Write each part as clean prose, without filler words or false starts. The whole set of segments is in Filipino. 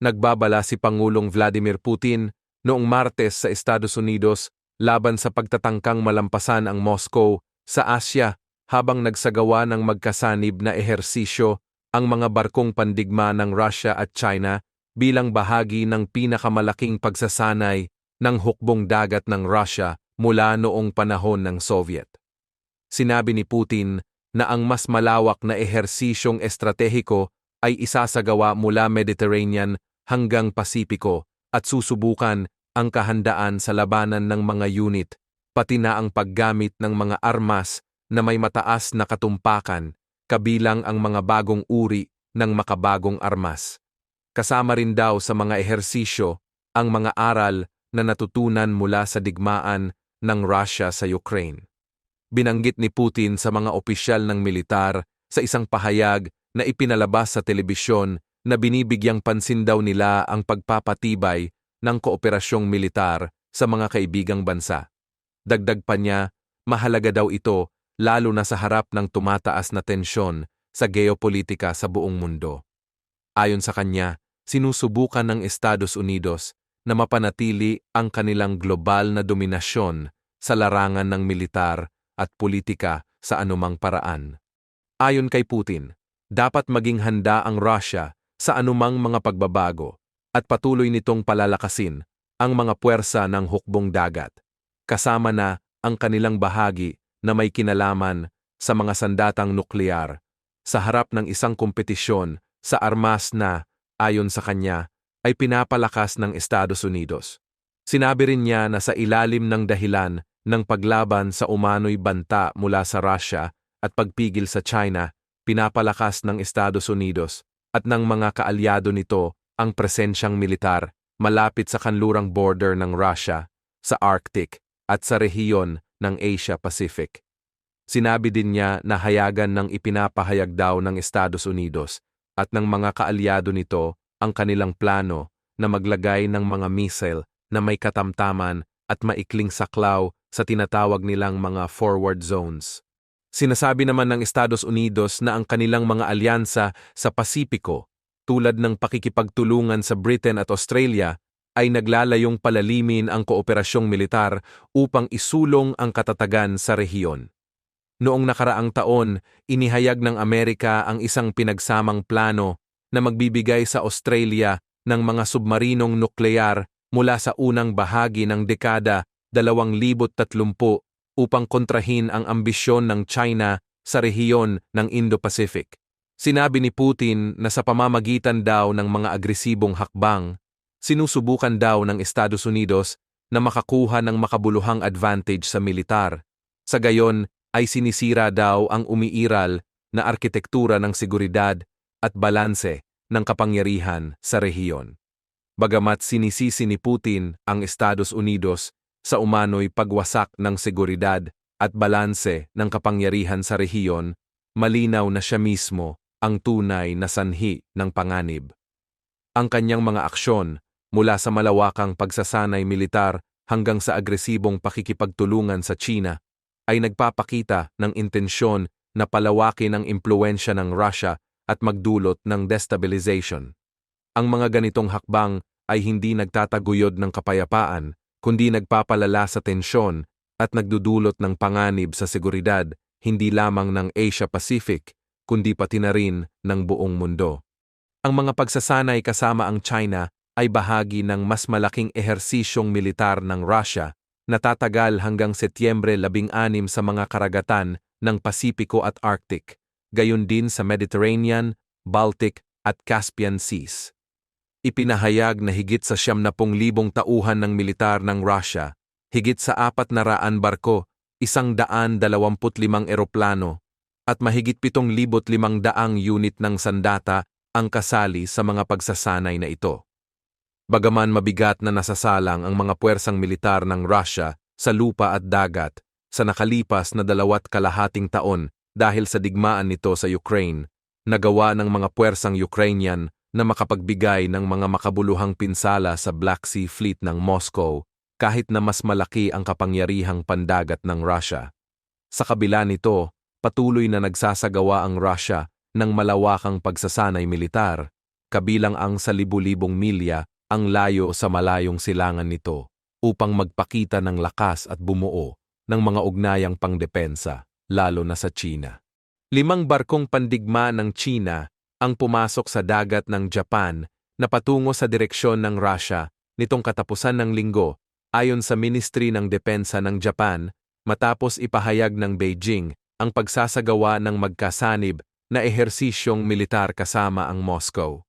Nagbabala si Pangulong Vladimir Putin noong Martes sa Estados Unidos laban sa pagtatangkang malampasan ang Moscow sa Asya habang nagsagawa ng magkasanib na ehersisyo ang mga barkong pandigma ng Russia at China bilang bahagi ng pinakamalaking pagsasanay ng hukbong dagat ng Russia mula noong panahon ng Soviet. Sinabi ni Putin na ang mas malawak na ehersisyong estratehiko ay isasagawa mula Mediterranean hanggang Pasipiko at susubukan ang kahandaan sa labanan ng mga unit, pati na ang paggamit ng mga armas na may mataas na katumpakan, kabilang ang mga bagong uri ng makabagong armas. Kasama rin daw sa mga ehersisyo ang mga aral na natutunan mula sa digmaan ng Russia sa Ukraine. Binanggit ni Putin sa mga opisyal ng militar sa isang pahayag na ipinalabas sa telebisyon na binibigyang pansin daw nila ang pagpapatibay ng kooperasyong militar sa mga kaibigang bansa. Dagdag pa niya, mahalaga daw ito lalo na sa harap ng tumataas na tensyon sa geopolitika sa buong mundo. Ayon sa kanya, sinusubukan ng Estados Unidos na mapanatili ang kanilang global na dominasyon sa larangan ng militar at politika sa anumang paraan. Ayon kay Putin, dapat maging handa ang Russia sa anumang mga pagbabago at patuloy nitong palalakasin ang mga puwersa ng hukbong dagat, kasama na ang kanilang bahagi na may kinalaman sa mga sandatang nuklear sa harap ng isang kompetisyon sa armas na, ayon sa kanya, ay pinapalakas ng Estados Unidos. Sinabi rin niya na sa ilalim ng dahilan ng paglaban sa umano'y banta mula sa Russia at pagpigil sa China, pinapalakas ng Estados Unidos at ng mga kaalyado nito ang presensyang militar malapit sa kanlurang border ng Russia, sa Arctic at sa rehiyon ng Asia-Pacific. Sinabi din niya na hayagan ng ipinapahayag daw ng Estados Unidos at ng mga kaalyado nito ang kanilang plano na maglagay ng mga missile na may katamtaman at maikling saklaw sa tinatawag nilang mga forward zones. Sinasabi naman ng Estados Unidos na ang kanilang mga alyansa sa Pasipiko, tulad ng pakikipagtulungan sa Britain at Australia, ay naglalayong palalimin ang kooperasyong militar upang isulong ang katatagan sa rehiyon. Noong nakaraang taon, inihayag ng Amerika ang isang pinagsamang plano na magbibigay sa Australia ng mga submarinong nuklear mula sa unang bahagi ng dekada 2030 upang kontrahin ang ambisyon ng China sa rehiyon ng Indo-Pacific. Sinabi ni Putin na sa pamamagitan daw ng mga agresibong hakbang, sinusubukan daw ng Estados Unidos na makakuha ng makabuluhang advantage sa militar. Sa gayon ay sinisira daw ang umiiral na arkitektura ng seguridad at balanse ng kapangyarihan sa rehiyon. Bagamat sinisisi ni Putin ang Estados Unidos sa umano'y pagwasak ng seguridad at balanse ng kapangyarihan sa rehiyon, malinaw na siya mismo ang tunay na sanhi ng panganib. Ang kanyang mga aksyon, mula sa malawakang pagsasanay militar hanggang sa agresibong pakikipagtulungan sa China, ay nagpapakita ng intensyon na palawakin ang impluwensya ng Russia at magdulot ng destabilization. Ang mga ganitong hakbang ay hindi nagtataguyod ng kapayapaan, kundi nagpapalala sa tensyon at nagdudulot ng panganib sa seguridad hindi lamang ng Asia-Pacific, kundi pati na rin ng buong mundo. Ang mga pagsasanay kasama ang China ay bahagi ng mas malaking ehersisyong militar ng Russia na tatagal hanggang Setyembre 16 sa mga karagatan ng Pasipiko at Arctic, gayon din sa Mediterranean, Baltic at Caspian Seas. Ipinahayag na higit sa 70,000 tauhan ng militar ng Russia, higit sa 400 barko, 125 eroplano, at mahigit 7,500 unit ng sandata ang kasali sa mga pagsasanay na ito. Bagaman mabigat na nasasalang ang mga puwersang militar ng Russia sa lupa at dagat sa nakalipas na 2.5 taon dahil sa digmaan nito sa Ukraine, nagawa ng mga puwersang Ukrainian na makapagbigay ng mga makabuluhang pinsala sa Black Sea Fleet ng Moscow kahit na mas malaki ang kapangyarihang pandagat ng Russia. Sa kabila nito, patuloy na nagsasagawa ang Russia ng malawakang pagsasanay militar, kabilang ang sa libu-libong milya ang layo sa malayong silangan nito upang magpakita ng lakas at bumuo ng mga ugnayang pangdepensa, lalo na sa China. 5 barkong pandigma ng China ang pumasok sa dagat ng Japan na patungo sa direksyon ng Russia nitong katapusan ng linggo ayon sa Ministry ng Depensa ng Japan matapos ipahayag ng Beijing ang pagsasagawa ng magkasanib na ehersisyong militar kasama ang Moscow.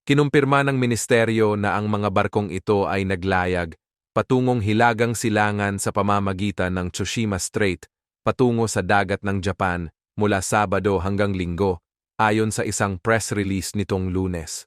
Kinumpirma ng ministeryo na ang mga barkong ito ay naglayag patungong Hilagang Silangan sa pamamagitan ng Tsushima Strait patungo sa dagat ng Japan mula Sabado hanggang Linggo, ayon sa isang press release nitong Lunes.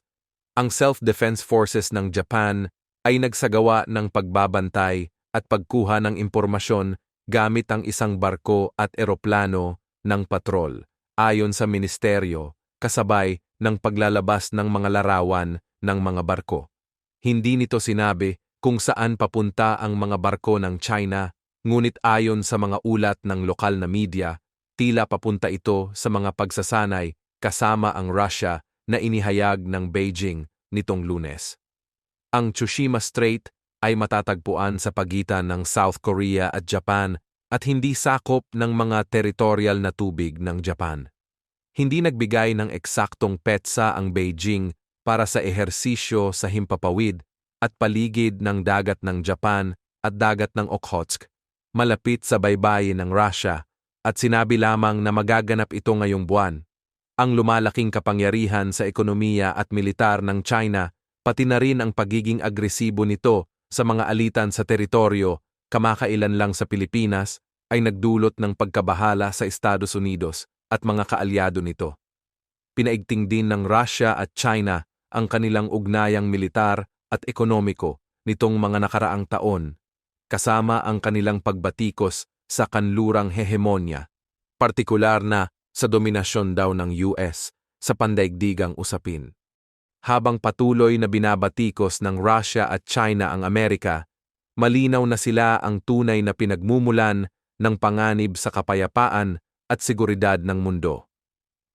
Ang Self-Defense Forces ng Japan ay nagsagawa ng pagbabantay at pagkuha ng impormasyon gamit ang isang barko at eroplano ng patrol, ayon sa ministeryo, kasabay ng paglalabas ng mga larawan ng mga barko. Hindi nito sinabi kung saan papunta ang mga barko ng China, ngunit ayon sa mga ulat ng lokal na media, tila papunta ito sa mga pagsasanay kasama ang Russia na inihayag ng Beijing nitong Lunes. Ang Tsushima Strait ay matatagpuan sa pagitan ng South Korea at Japan at hindi sakop ng mga territorial na tubig ng Japan. Hindi nagbigay ng eksaktong petsa ang Beijing para sa ehersisyo sa himpapawid at paligid ng dagat ng Japan at dagat ng Okhotsk, malapit sa baybayin ng Russia, at sinabi lamang na magaganap ito ngayong buwan. Ang lumalaking kapangyarihan sa ekonomiya at militar ng China, pati na rin ang pagiging agresibo nito sa mga alitan sa teritoryo, kamakailan lang sa Pilipinas, ay nagdulot ng pagkabahala sa Estados Unidos at mga kaalyado nito. Pinaigting din ng Russia at China ang kanilang ugnayang militar at ekonomiko nitong mga nakaraang taon, kasama ang kanilang pagbatikos sa kanlurang hehemonya, partikular na sa dominasyon daw ng US sa pandaigdigang usapin. Habang patuloy na binabatikos ng Russia at China ang Amerika, malinaw na sila ang tunay na pinagmumulan ng panganib sa kapayapaan at seguridad ng mundo.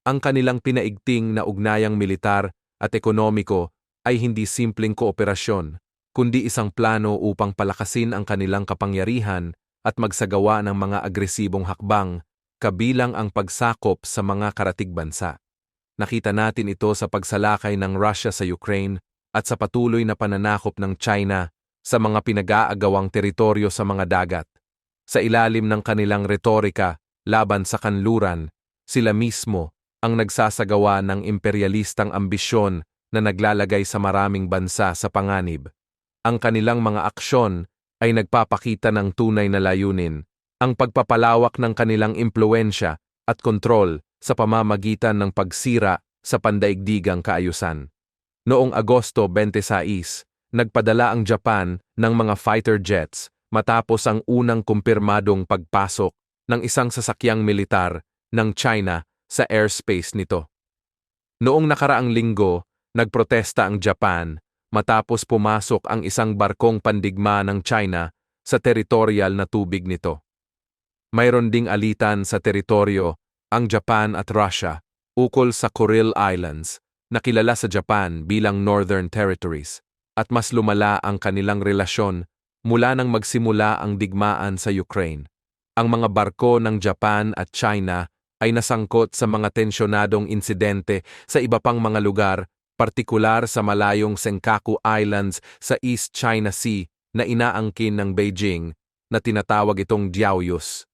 Ang kanilang pinaigting na ugnayang militar at ekonomiko ay hindi simpleng kooperasyon, kundi isang plano upang palakasin ang kanilang kapangyarihan at magsagawa ng mga agresibong hakbang, kabilang ang pagsakop sa mga karatig bansa. Nakita natin ito sa pagsalakay ng Russia sa Ukraine at sa patuloy na pananakop ng China sa mga pinag-aagawang teritoryo sa mga dagat. Sa ilalim ng kanilang retorika laban sa kanluran, sila mismo ang nagsasagawa ng imperialistang ambisyon na naglalagay sa maraming bansa sa panganib. Ang kanilang mga aksyon ay nagpapakita ng tunay na layunin, ang pagpapalawak ng kanilang impluwensya at kontrol sa pamamagitan ng pagsira sa pandaigdigang kaayusan. Noong Agosto 26, nagpadala ang Japan ng mga fighter jets matapos ang unang kumpirmadong pagpasok ng isang sasakyang militar ng China sa airspace nito. Noong nakaraang linggo, nagprotesta ang Japan matapos pumasok ang isang barkong pandigma ng China sa territorial na tubig nito. Mayroon ding alitan sa teritoryo ang Japan at Russia ukol sa Kuril Islands na kilala sa Japan bilang Northern Territories, at mas lumala ang kanilang relasyon mula nang magsimula ang digmaan sa Ukraine. Ang mga barko ng Japan at China ay nasangkot sa mga tensyonadong insidente sa iba pang mga lugar, partikular sa malayong Senkaku Islands sa East China Sea na inaangkin ng Beijing na tinatawag itong Diaoyus.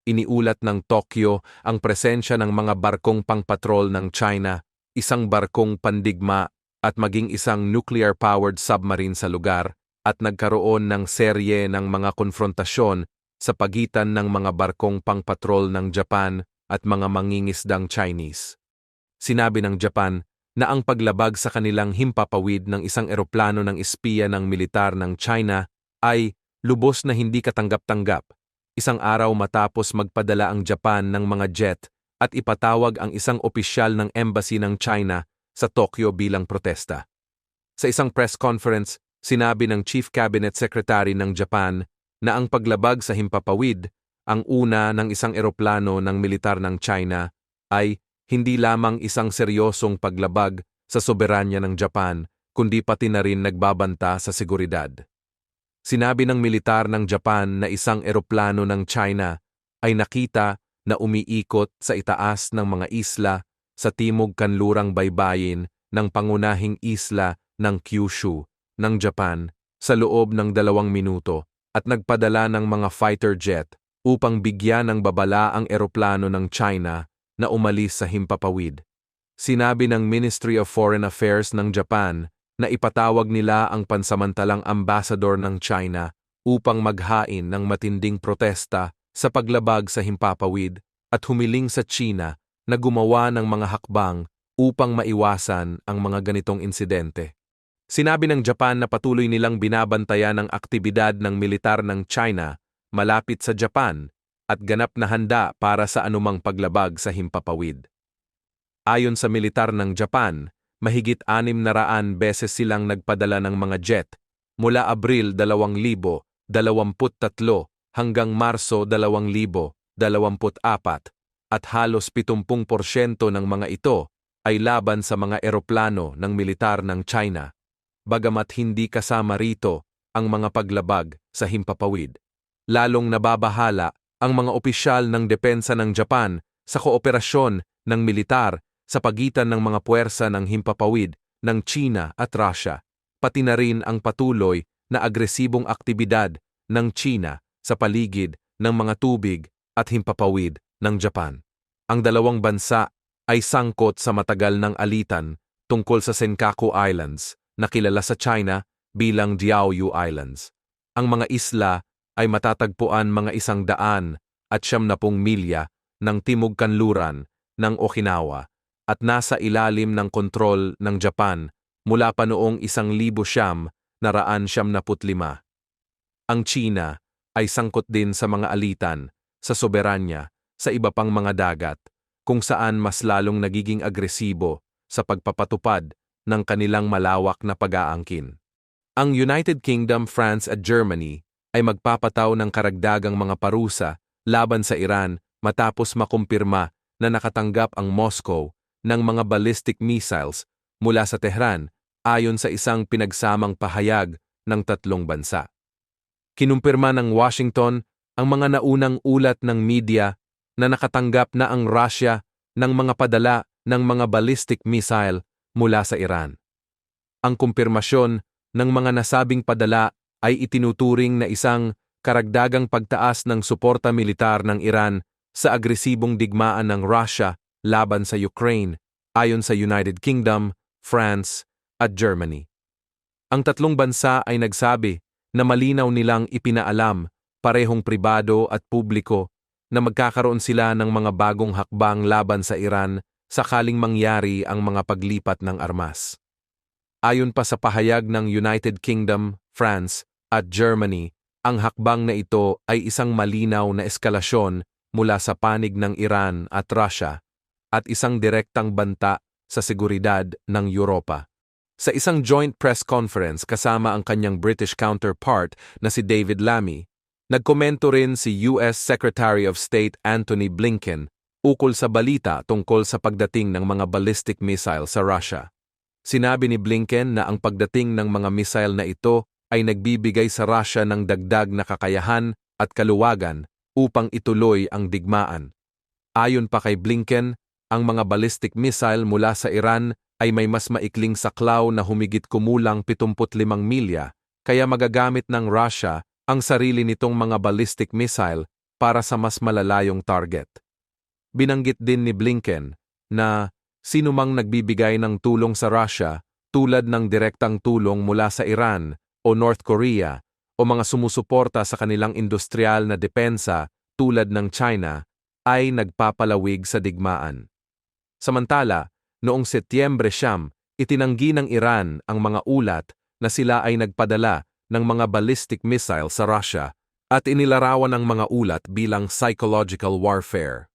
Iniulat ng Tokyo ang presensya ng mga barkong pangpatrol ng China, isang barkong pandigma at maging isang nuclear-powered submarine sa lugar, at nagkaroon ng serye ng mga konfrontasyon sa pagitan ng mga barkong pangpatrol ng Japan at mga mangingisdang Chinese. Sinabi ng Japan na ang paglabag sa kanilang himpapawid ng isang eroplano ng espiya ng militar ng China ay lubos na hindi katanggap-tanggap, isang araw matapos magpadala ang Japan ng mga jet at ipatawag ang isang opisyal ng embassy ng China sa Tokyo bilang protesta. Sa isang press conference, sinabi ng Chief Cabinet Secretary ng Japan na ang paglabag sa himpapawid, ang una ng isang eroplano ng militar ng China, ay hindi lamang isang seryosong paglabag sa soberanya ng Japan, kundi pati na rin nagbabanta sa seguridad. Sinabi ng militar ng Japan na isang eroplano ng China ay nakita na umiikot sa itaas ng mga isla sa timog kanlurang baybayin ng pangunahing isla ng Kyushu ng Japan sa loob ng 2 minuto at nagpadala ng mga fighter jet upang bigyan ng babala ang eroplano ng China na umalis sa himpapawid. Sinabi ng Ministry of Foreign Affairs ng Japan na ipatawag nila ang pansamantalang ambassador ng China upang maghain ng matinding protesta sa paglabag sa himpapawid at humiling sa China na gumawa ng mga hakbang upang maiwasan ang mga ganitong insidente. Sinabi ng Japan na patuloy nilang binabantayan ang aktibidad ng militar ng China malapit sa Japan at ganap na handa para sa anumang paglabag sa himpapawid. Ayon sa militar ng Japan, mahigit 600 beses silang nagpadala ng mga jet mula Abril 2023 hanggang Marso 2024 at halos 70% ng mga ito ay laban sa mga eroplano ng militar ng China, bagamat hindi kasama rito ang mga paglabag sa himpapawid. Lalong nababahala ang mga opisyal ng depensa ng Japan sa kooperasyon ng militar sa pagitan ng mga puwersa ng himpapawid ng China at Russia, pati na rin ang patuloy na agresibong aktibidad ng China sa paligid ng mga tubig at himpapawid ng Japan. Ang dalawang bansa ay sangkot sa matagal ng alitan tungkol sa Senkaku Islands na kilala sa China bilang Diaoyu Islands. Ang mga isla ay matatagpuan mga 170 milya ng timog kanluran ng Okinawa at nasa ilalim ng kontrol ng Japan mula pa noong 1975. Ang China ay sangkot din sa mga alitan sa soberanya sa iba pang mga dagat kung saan mas lalong nagiging agresibo sa pagpapatupad ng kanilang malawak na pag-aangkin. Ang United Kingdom, France at Germany ay magpapataw ng karagdagang mga parusa laban sa Iran matapos makumpirma na nakatanggap ang Moscow ng mga ballistic missiles mula sa Tehran ayon sa isang pinagsamang pahayag ng 3 bansa. Kinumpirma ng Washington ang mga naunang ulat ng media na nakatanggap na ang Russia ng mga padala ng mga ballistic missile mula sa Iran. Ang kumpirmasyon ng mga nasabing padala ay itinuturing na isang karagdagang pagtaas ng suporta militar ng Iran sa agresibong digmaan ng Russia laban sa Ukraine ayon sa United Kingdom, France at Germany. Ang 3 bansa ay nagsabi na malinaw nilang ipinaalam parehong pribado at publiko na magkakaroon sila ng mga bagong hakbang laban sa Iran sakaling mangyari ang mga paglipat ng armas. Ayon pa sa pahayag ng United Kingdom, France at Germany, ang hakbang na ito ay isang malinaw na eskalasyon mula sa panig ng Iran at Russia at isang direktang banta sa seguridad ng Europa. Sa isang joint press conference kasama ang kanyang British counterpart na si David Lammy, nagkomento rin si US Secretary of State Antony Blinken ukol sa balita tungkol sa pagdating ng mga ballistic missile sa Russia. Sinabi ni Blinken na ang pagdating ng mga missile na ito ay nagbibigay sa Russia ng dagdag na kakayahan at kaluwagan upang ituloy ang digmaan. Ayon pa kay Blinken, ang mga ballistic missile mula sa Iran ay may mas maikling saklaw na humigit kumulang 75 milya, kaya magagamit ng Russia ang sarili nitong mga ballistic missile para sa mas malalayong target. Binanggit din ni Blinken na sinumang nagbibigay ng tulong sa Russia tulad ng direktang tulong mula sa Iran o North Korea o mga sumusuporta sa kanilang industrial na depensa tulad ng China ay nagpapalawig sa digmaan. Samantala, noong Setyembre 9, itinanggi ng Iran ang mga ulat na sila ay nagpadala ng mga ballistic missile sa Russia at inilarawan ang mga ulat bilang psychological warfare.